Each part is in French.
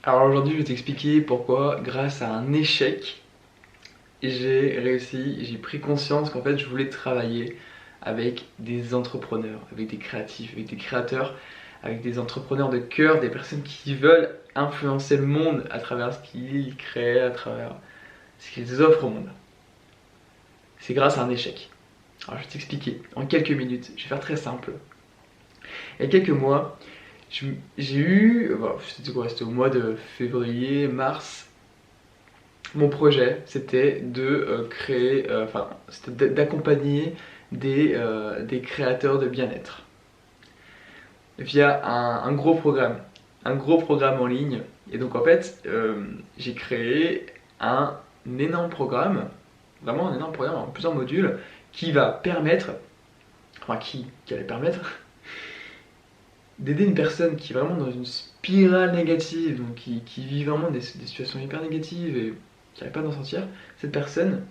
Alors aujourd'hui, je vais t'expliquer pourquoi, grâce à un échec, j'ai réussi, j'ai pris conscience qu'en fait, je voulais travailler avec des entrepreneurs, avec des créatifs, avec des créateurs, avec des entrepreneurs de cœur, des personnes qui veulent influencer le monde à travers ce qu'ils créent, à travers ce qu'ils offrent au monde. C'est grâce à un échec. Alors je vais t'expliquer en quelques minutes, je vais faire très simple. Il y a quelques mois, j'ai eu, voilà, c'était quoi, c'était au mois de février, mars. Mon projet, c'était de créer, enfin, c'était d'accompagner des créateurs de bien-être via un gros programme en ligne. Et donc en fait, j'ai créé un énorme programme, vraiment un énorme programme en plusieurs modules, qui va permettre, enfin qui allait permettre d'aider une personne qui est vraiment dans une spirale négative, donc qui vit vraiment des situations hyper négatives et qui n'arrive pas d'en sortir, cette personne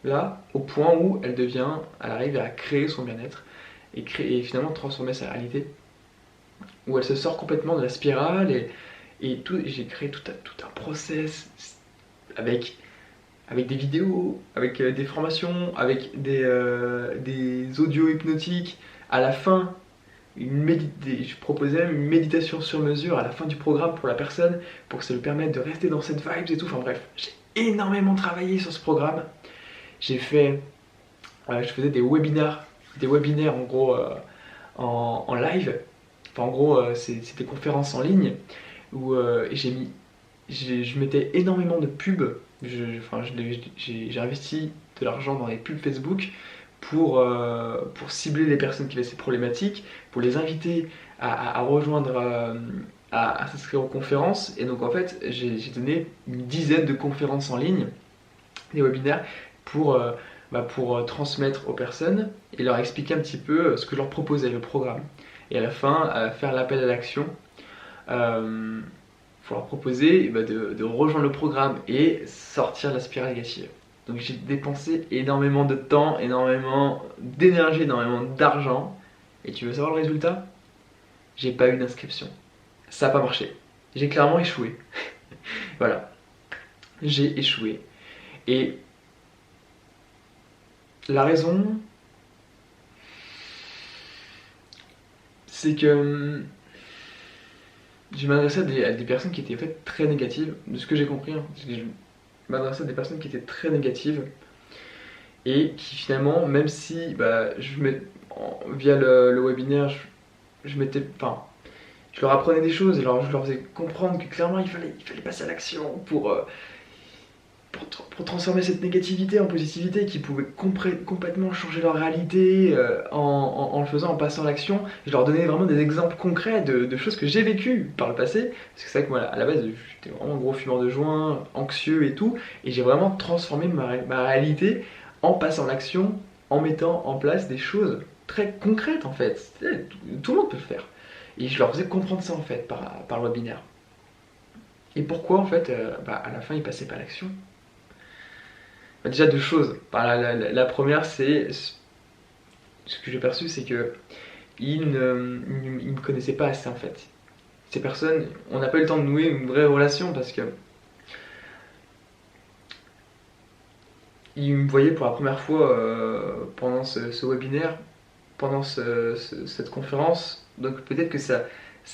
là, au point où elle arrive à créer son bien-être et finalement transformer sa réalité, où elle se sort complètement de la spirale et tout, j'ai créé tout un process avec, avec des vidéos, avec des formations, avec des audios hypnotiques. À la fin, je proposais même une méditation sur mesure à la fin du programme pour la personne, pour que ça lui permette de rester dans cette vibe et tout. Enfin bref, j'ai énormément travaillé sur ce programme. J'ai fait je faisais des webinaires en gros en live. Enfin, en gros, c'est des conférences en ligne où je mettais énormément de pubs. Enfin, j'ai investi de l'argent dans les pubs Facebook pour cibler les personnes qui avaient ces problématiques, pour les inviter à rejoindre, à s'inscrire aux conférences. Et donc en fait, j'ai donné une dizaine de conférences en ligne, des webinaires, pour, pour transmettre aux personnes et leur expliquer un petit peu ce que je leur proposais, le programme. Et à la fin, faire l'appel à l'action pour leur proposer de rejoindre le programme et sortir de la spirale négative. Donc j'ai dépensé énormément de temps, énormément d'énergie, énormément d'argent. Et tu veux savoir le résultat? J'ai pas eu d'inscription. Ça n'a pas marché. J'ai clairement échoué. Voilà, j'ai échoué. Et la raison, c'est que je m'adressais à des personnes qui étaient en fait très négatives, de ce que j'ai compris. Hein, je m'adressais à des personnes qui étaient très négatives et qui finalement, même si via le webinaire, je m'étais, enfin, je leur apprenais des choses et je leur faisais comprendre que clairement il fallait passer à l'action pour transformer cette négativité en positivité, qui pouvait complètement changer leur réalité en le faisant, en passant à l'action. Je leur donnais vraiment des exemples concrets de choses que j'ai vécues par le passé, parce que c'est vrai que moi, à la base, j'étais vraiment un gros fumeur de joint, anxieux et tout, et j'ai vraiment transformé ma réalité en passant à l'action, en mettant en place des choses très concrètes en fait. Tout le monde peut le faire. Et je leur faisais comprendre ça en fait par le webinaire. Et pourquoi en fait, à la fin, ils passaient pas à l'action? Déjà deux choses. La première, c'est ce que j'ai perçu, c'est que ils me connaissaient pas assez en fait. Ces personnes, on n'a pas eu le temps de nouer une vraie relation parce que ils me voyaient pour la première fois pendant ce webinaire, pendant cette conférence. Donc peut-être que ça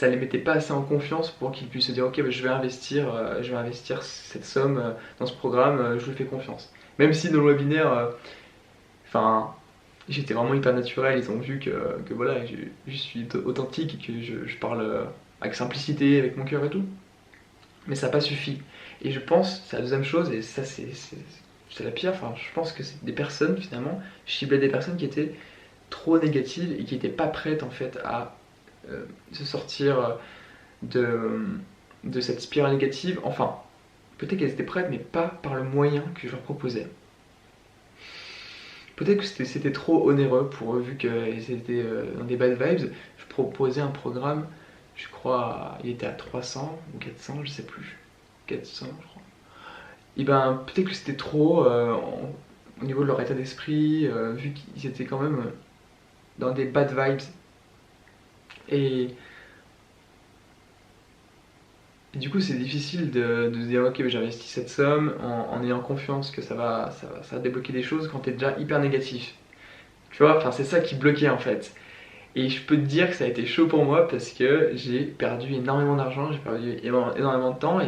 les mettait pas assez en confiance pour qu'ils puissent se dire ok, je vais investir cette somme dans ce programme, je lui fais confiance. Même si dans le webinaire, enfin, j'étais vraiment hyper naturel, ils ont vu que voilà, je suis authentique et que je parle avec simplicité, avec mon cœur et tout. Mais ça n'a pas suffi. Et je pense, c'est la deuxième chose, et ça c'est la pire, enfin, je pense que c'est des personnes finalement, je ciblais des personnes qui étaient trop négatives et qui n'étaient pas prêtes en fait à se sortir de, de cette spirale négative. Enfin, peut-être qu'elles étaient prêtes, mais pas par le moyen que je leur proposais. Peut-être que c'était trop onéreux pour eux, vu qu'ils étaient dans des bad vibes. Je proposais un programme, je crois, il était à 300 ou 400, je sais plus. 400, je crois. Et ben, peut-être que c'était trop au niveau de leur état d'esprit, vu qu'ils étaient quand même dans des bad vibes. Et Et du coup, c'est difficile de se dire, ok, j'ai investi cette somme en ayant confiance que ça va débloquer des choses quand t'es déjà hyper négatif. Tu vois, enfin, c'est ça qui bloquait en fait. Et je peux te dire que ça a été chaud pour moi parce que j'ai perdu énormément d'argent, j'ai perdu énormément de temps.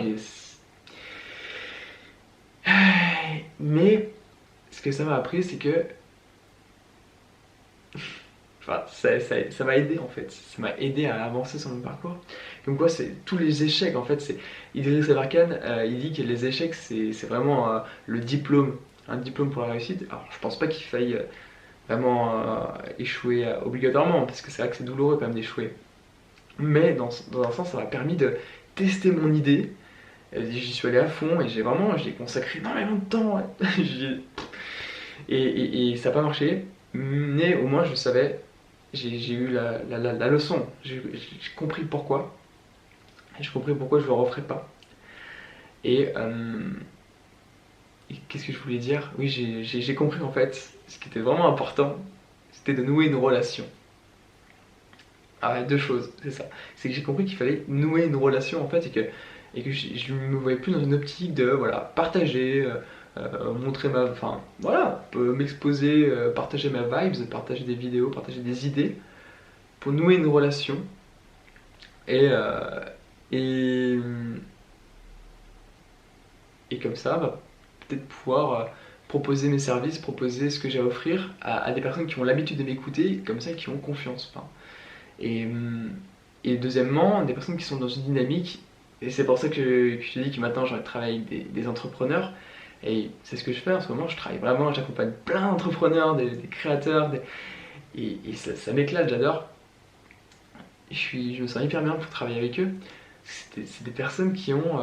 Mais ce que ça m'a appris, c'est que enfin, ça m'a aidé en fait. Ça m'a aidé à avancer sur mon parcours. Comme quoi, c'est tous les échecs en fait. Idriss Aberkan, il dit que les échecs, c'est vraiment le diplôme. Un diplôme pour la réussite. Alors, je pense pas qu'il faille vraiment échouer obligatoirement, parce que c'est vrai que c'est douloureux quand même d'échouer. Mais dans un sens, ça m'a permis de tester mon idée. J'y suis allé à fond et j'ai consacré énormément de temps. Et ça n'a pas marché, mais au moins je savais, j'ai eu la leçon, j'ai compris pourquoi, et j'ai compris pourquoi je ne le referai pas. Et, et qu'est-ce que je voulais dire? Oui, j'ai compris en fait, ce qui était vraiment important, c'était de nouer une relation. Ah, deux choses, c'est ça. C'est que j'ai compris qu'il fallait nouer une relation en fait et que je me voyais plus dans une optique de voilà, partager, montrer ma. Enfin voilà, m'exposer, partager ma vibes, partager des vidéos, partager des idées pour nouer une relation et, et, et comme ça, bah, peut-être pouvoir proposer mes services, proposer ce que j'ai à offrir à des personnes qui ont l'habitude de m'écouter, comme ça qui ont confiance. Enfin, Et, et deuxièmement, des personnes qui sont dans une dynamique, et c'est pour ça que je te dis que maintenant j'ai envie de travailler avec des entrepreneurs, et c'est ce que je fais en ce moment, je travaille vraiment, j'accompagne plein d'entrepreneurs, des créateurs, et ça m'éclate, j'adore. Je me sens hyper bien pour travailler avec eux. C'est des personnes qui ont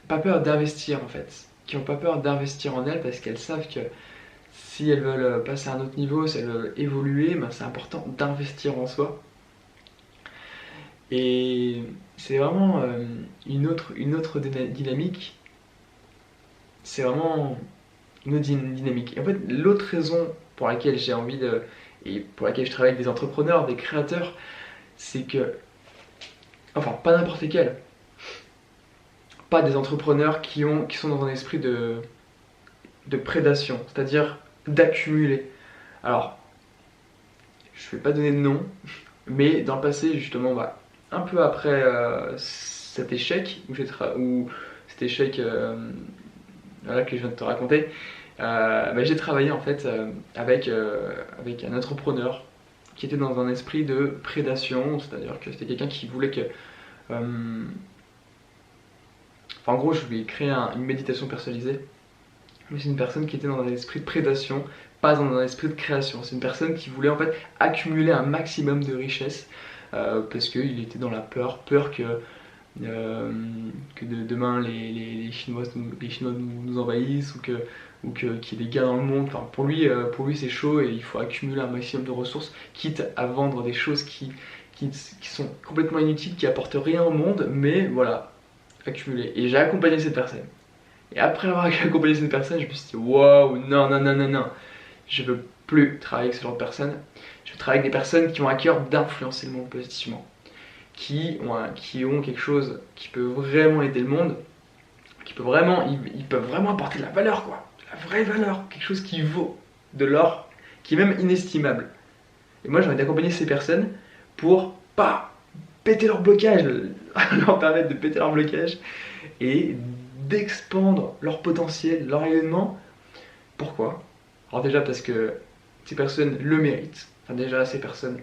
pas peur d'investir en fait, qui ont pas peur d'investir en elles parce qu'elles savent que si elles veulent passer à un autre niveau, si elles veulent évoluer, ben c'est important d'investir en soi. Et c'est vraiment une autre dynamique. C'est vraiment une autre dynamique. Et en fait, l'autre raison pour laquelle j'ai envie de. Et pour laquelle je travaille avec des entrepreneurs, des créateurs, c'est que. Enfin, pas n'importe lesquels. Pas des entrepreneurs qui sont dans un esprit de prédation, c'est-à-dire d'accumuler. Alors, je vais pas donner de nom, mais dans le passé, justement, bah, un peu après cet échec, où cet échec voilà, que je viens de te raconter, bah, j'ai travaillé en fait avec un entrepreneur qui était dans un esprit de prédation, c'est-à-dire que c'était quelqu'un qui voulait que. Enfin, en gros, je lui ai créé une méditation personnalisée, mais c'est une personne qui était dans un esprit de prédation, pas dans un esprit de création. C'est une personne qui voulait en fait accumuler un maximum de richesses parce qu'il était dans la peur que demain les Chinois nous envahissent qu'il y ait des guerres dans le monde. Enfin, pour lui c'est chaud et il faut accumuler un maximum de ressources, quitte à vendre des choses qui sont complètement inutiles, qui apportent rien au monde, mais voilà, accumuler. Et j'ai accompagné cette personne. Et après avoir accompagné cette personne, je me suis dit waouh, non, non, non, non, non, je veux plus travailler avec ce genre de personnes. Je veux travailler avec des personnes qui ont à cœur d'influencer le monde positivement, qui ont quelque chose qui peut vraiment aider le monde, ils peuvent vraiment apporter de la valeur, quoi, de la vraie valeur, quelque chose qui vaut de l'or, qui est même inestimable. Et moi j'ai envie d'accompagner ces personnes pour pas péter leur blocage, leur permettre de péter leur blocage et d'expandre leur potentiel, leur rayonnement. Pourquoi? Alors déjà parce que ces personnes le méritent. Enfin déjà ces personnes,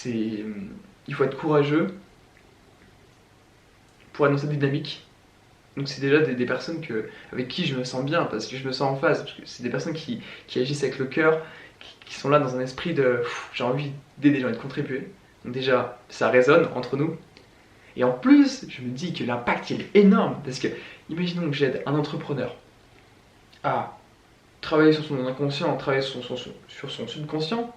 il faut être courageux pour être dans cette dynamique. Donc c'est déjà des personnes avec qui je me sens bien, parce que je me sens en phase, parce que c'est des personnes qui agissent avec le cœur, qui sont là dans un esprit de j'ai envie d'aider, j'ai envie de contribuer. Donc déjà, ça résonne entre nous. Et en plus, je me dis que l'impact il est énorme, parce que imaginons que j'aide un entrepreneur à travailler sur son inconscient, travailler sur son subconscient,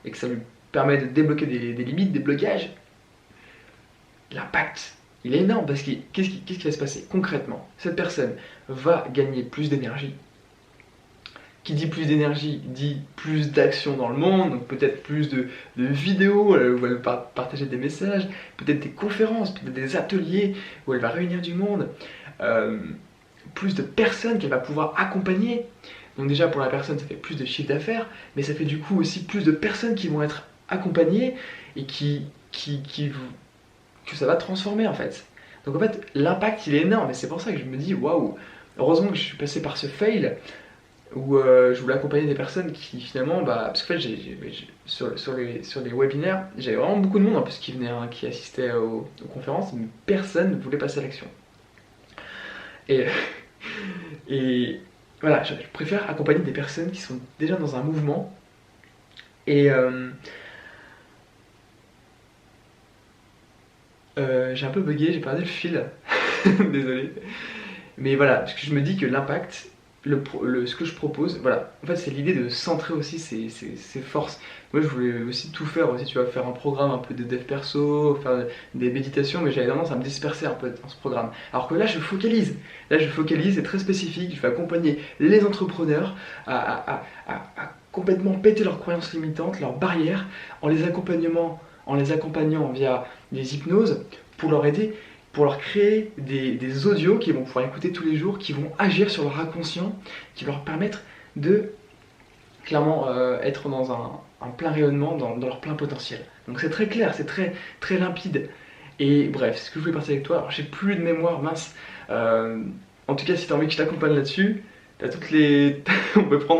et que ça lui permet de débloquer des limites, des blocages, l'impact, il est énorme parce que qu'est-ce qui va se passer concrètement? Cette personne va gagner plus d'énergie. qui dit plus d'énergie dit plus d'action dans le monde, donc peut-être plus de vidéos où elle va partager des messages, peut-être des conférences, peut-être des ateliers où elle va réunir du monde, plus de personnes qu'elle va pouvoir accompagner. Donc déjà pour la personne ça fait plus de chiffre d'affaires, mais ça fait du coup aussi plus de personnes qui vont être accompagnées et que ça va transformer en fait. Donc en fait l'impact il est énorme et c'est pour ça que je me dis waouh, heureusement que je suis passé par ce fail où je voulais accompagner des personnes qui finalement, parce qu'en fait sur les webinaires, j'avais vraiment beaucoup de monde en plus qui venait, hein, qui assistait aux conférences, mais personne ne voulait passer à l'action. Et, et voilà, je préfère accompagner des personnes qui sont déjà dans un mouvement et j'ai un peu bugué, j'ai perdu le fil, désolé. Mais voilà, parce que je me dis que l'impact, ce que je propose, voilà, en fait c'est l'idée de centrer aussi ses forces. Moi je voulais aussi tout faire aussi, tu vois, faire un programme un peu de dev perso, faire des méditations, mais j'avais tendance à me disperser un peu dans ce programme. Alors que là je focalise, c'est très spécifique, je vais accompagner les entrepreneurs à complètement péter leurs croyances limitantes, leurs barrières, en les accompagnant via des hypnoses pour leur aider, pour leur créer des audios qu'ils vont pouvoir écouter tous les jours, qui vont agir sur leur inconscient, qui vont leur permettre de clairement être dans un plein rayonnement, dans leur plein potentiel. Donc c'est très clair, c'est très, très limpide. Et bref, ce que je voulais partager avec toi, alors j'ai plus de mémoire, mince. En tout cas, si tu as envie que je t'accompagne là-dessus, t'as toutes les... on peut prendre